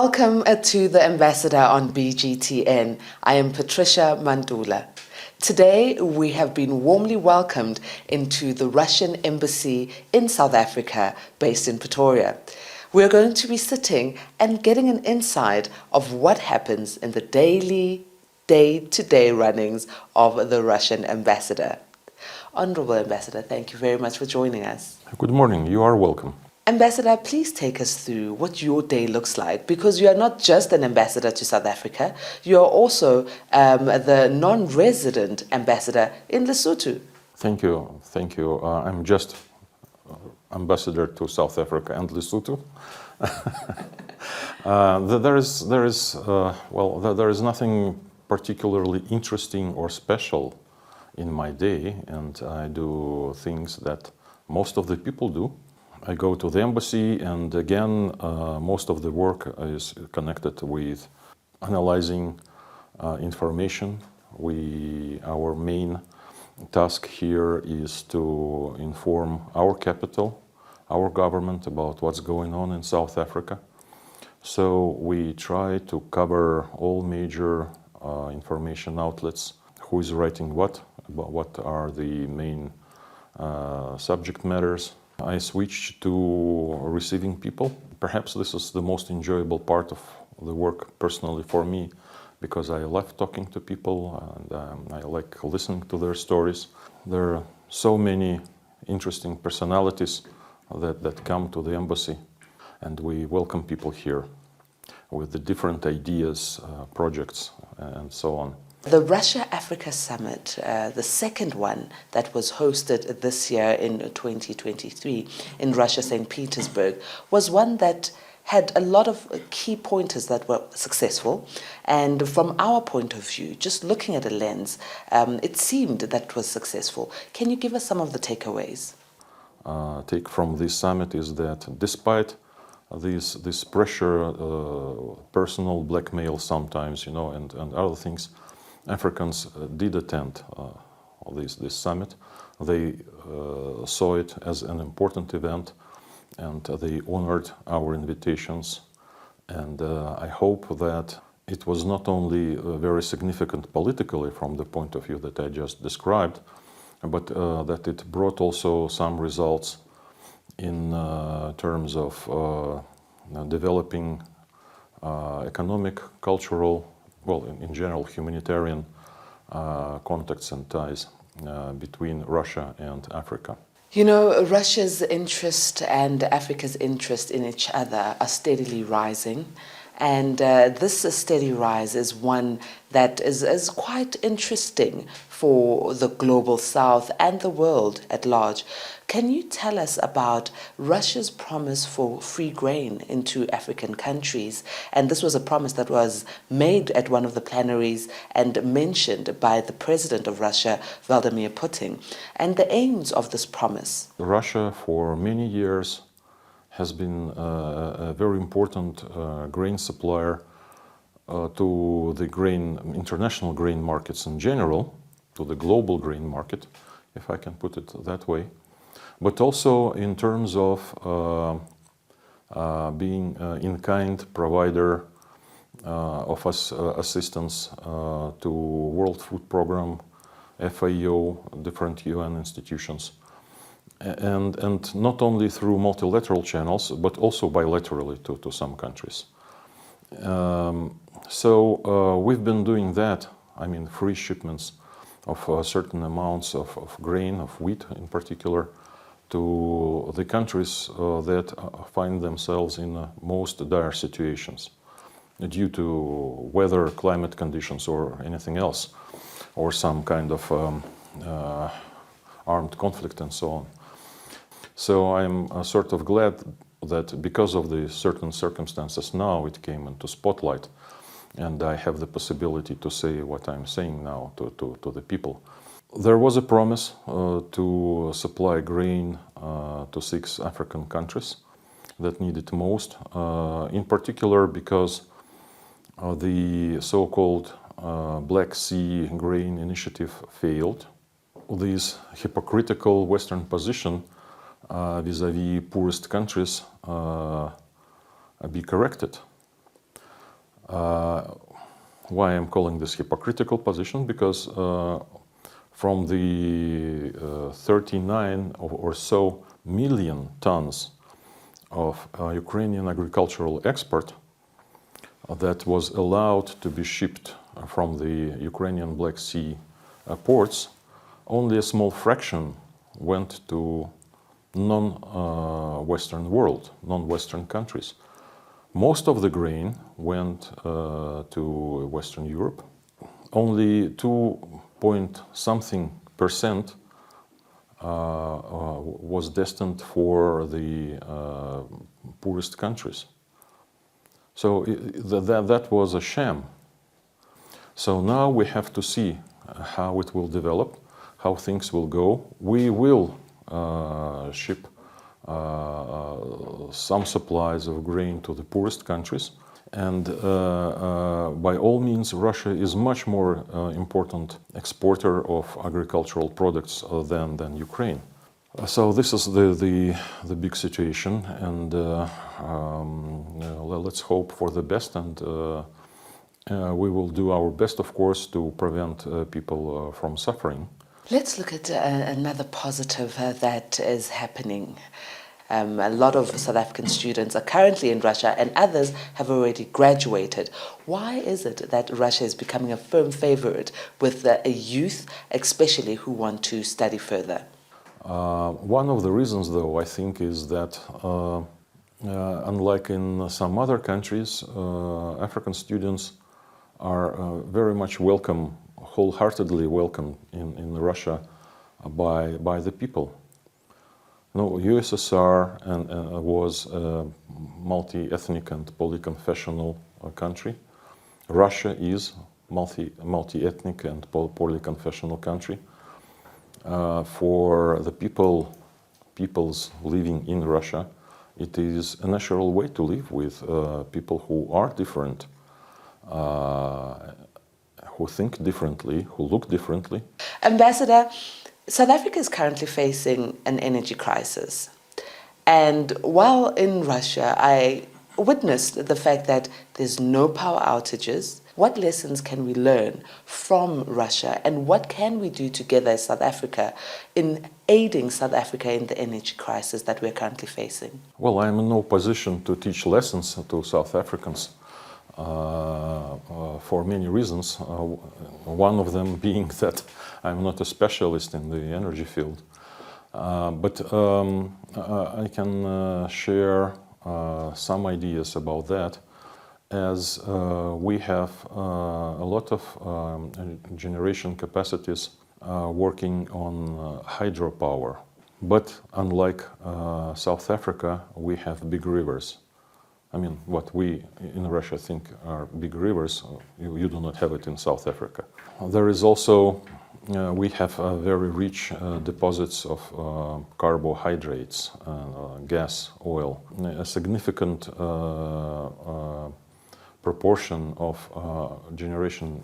Welcome to the Ambassador on BGTN. I am Patricia Mantula. Today we have been warmly welcomed into the Russian embassy in South Africa, based in Pretoria. We're going to be sitting and getting an insight of what happens in the daily, day-to-day runnings of the Russian ambassador. Honorable Ambassador, thank you very much for joining us. Good morning, you are welcome. Ambassador, please take us through what your day looks like, because you are not just an ambassador to South Africa, you are also the non-resident ambassador in Lesotho. Thank you. I'm just ambassador to South Africa and Lesotho. There is nothing particularly interesting or special in my day, and I do things that most of the people do. I go to the embassy, and again, most of the work is connected with analyzing information. Our main task here is to inform our capital, our government, about what's going on in South Africa. So we try to cover all major information outlets, who is writing what are the main subject matters. I switched to receiving people. Perhaps this is the most enjoyable part of the work personally for me, because I love talking to people and I like listening to their stories. There are so many interesting personalities that come to the embassy, and we welcome people here with the different ideas, projects, and so on. The Russia-Africa Summit, the second one that was hosted this year in 2023 in Russia, St. Petersburg, was one that had a lot of key pointers that were successful. And from our point of view, just looking at a lens, it seemed that it was successful. Can you give us some of the takeaways? Take from this summit is that despite this pressure, personal blackmail sometimes, and other things, Africans did attend this summit. They saw it as an important event, and they honored our invitations. And I hope that it was not only very significant politically from the point of view that I just described, but that it brought also some results in terms of developing economic, cultural, in general, humanitarian contacts and ties between Russia and Africa. You know, Russia's interest and Africa's interest in each other are steadily rising. And this steady rise is one that is quite interesting for the global South and the world at large. Can you tell us about Russia's promise for free grain into African countries? And this was a promise that was made at one of the plenaries and mentioned by the president of Russia, Vladimir Putin, and the aims of this promise. Russia, for many years, has been a very important grain supplier to the international grain markets in general, to the global grain market, if I can put it that way, but also in terms of being in-kind provider of assistance to World Food Program, FAO, different UN institutions. And not only through multilateral channels, but also bilaterally to some countries. So we've been doing that, free shipments of certain amounts of grain, of wheat in particular, to the countries that find themselves in most dire situations due to weather, climate conditions, or anything else, or some kind of armed conflict and so on. So I'm sort of glad that because of the certain circumstances now it came into spotlight, and I have the possibility to say what I'm saying now to the people. There was a promise to supply grain to 6 African countries that need it most, in particular because the so-called Black Sea Grain Initiative failed. This hypocritical Western position vis-à-vis poorest countries be corrected. Why I'm calling this hypocritical position? Because from the 39 or so million tons of Ukrainian agricultural export that was allowed to be shipped from the Ukrainian Black Sea ports, only a small fraction went to non-Western world, non-Western countries. Most of the grain went to Western Europe. Only 2.something% was destined for the poorest countries. So that was a sham. So now we have to see how it will develop, how things will go. We will ship some supplies of grain to the poorest countries. And by all means, Russia is much more important exporter of agricultural products than Ukraine. So this is the big situation, and let's hope for the best, and we will do our best, of course, to prevent people from suffering. Let's look at another positive that is happening. A lot of South African students are currently in Russia and others have already graduated. Why is it that Russia is becoming a firm favorite with a youth, especially who want to study further? One of the reasons, though, I think, is that unlike in some other countries, African students are very much welcome, wholeheartedly welcome in Russia by the people. No, USSR was a multi-ethnic and polyconfessional country. Russia is multi-ethnic and polyconfessional country. For the peoples living in Russia, it is a natural way to live with people who are different, who think differently, who look differently. Ambassador, South Africa is currently facing an energy crisis. And while in Russia, I witnessed the fact that there's no power outages. What lessons can we learn from Russia, and what can we do together as South Africa in aiding South Africa in the energy crisis that we're currently facing? Well, I'm in no position to teach lessons to South Africans for many reasons. One of them being that I'm not a specialist in the energy field. But I can share some ideas about that, as we have a lot of generation capacities working on hydropower. But unlike South Africa, we have big rivers. I mean, what we in Russia think are big rivers, you do not have it in South Africa. There is also, we have very rich deposits of carbohydrates, gas, oil. A significant proportion of generation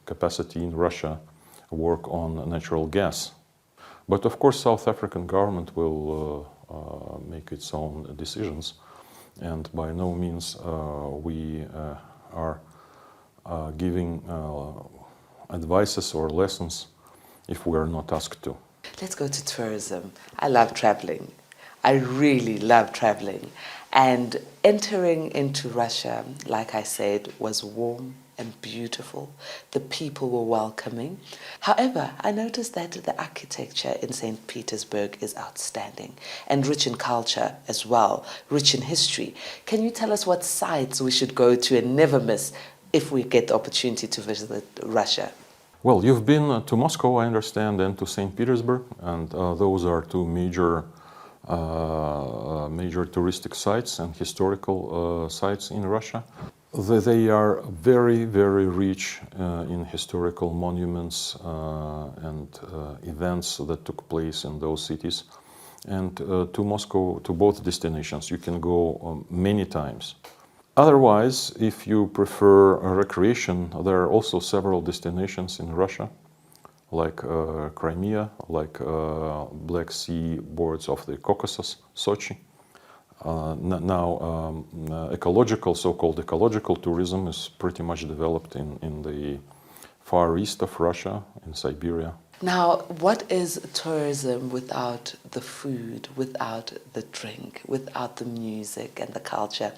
capacity in Russia work on natural gas. But of course, South African government will make its own decisions, and by no means we are giving advices or lessons if we are not asked to. Let's go to tourism. I love traveling. I really love traveling. And entering into Russia, like I said, was warm and beautiful. The people were welcoming. However, I noticed that the architecture in St. Petersburg is outstanding and rich in culture as well, rich in history. Can you tell us what sites we should go to and never miss if we get the opportunity to visit Russia? Well, you've been to Moscow, I understand, and to St. Petersburg, and those are two major touristic sites and historical sites in Russia. They are very, very rich in historical monuments and events that took place in those cities. And to Moscow, to both destinations, you can go many times. Otherwise, if you prefer recreation, there are also several destinations in Russia, like Crimea, like Black Sea boards of the Caucasus, Sochi. Ecological, so-called ecological tourism is pretty much developed in the far east of Russia, in Siberia. Now, what is tourism without the food, without the drink, without the music and the culture?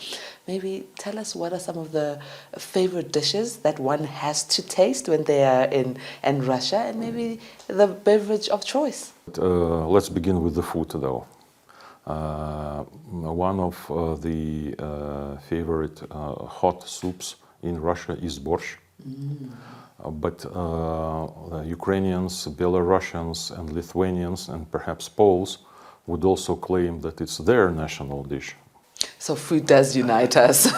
Maybe tell us what are some of the favorite dishes that one has to taste when they are in Russia, and maybe the beverage of choice. Let's begin with the food, though. One of the favorite hot soups in Russia is borscht. But Ukrainians, Belarusians, and Lithuanians, and perhaps Poles would also claim that it's their national dish. So food does unite us.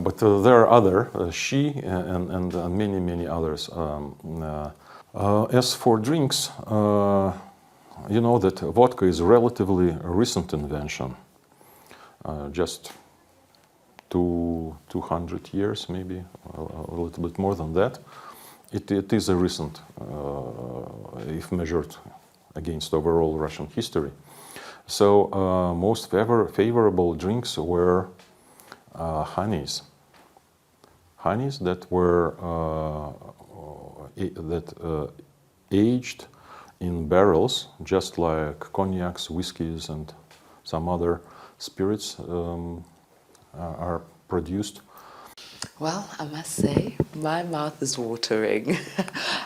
But there are other, and many, many others. As for drinks, you know that vodka is a relatively recent invention, just 200 years, maybe a little bit more than that. It is a recent, if measured against overall Russian history. So most favorable drinks were honeys that were aged in barrels, just like cognacs, whiskeys, and some other spirits are produced. Well, I must say, my mouth is watering.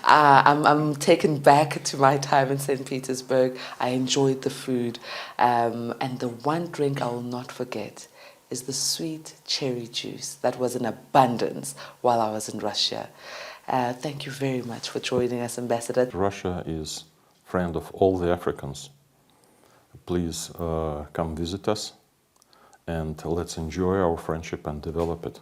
I'm taken back to my time in St. Petersburg. I enjoyed the food. And the one drink I will not forget is the sweet cherry juice that was in abundance while I was in Russia. Thank you very much for joining us, Ambassador. Russia is a friend of all the Africans. Please come visit us, and let's enjoy our friendship and develop it.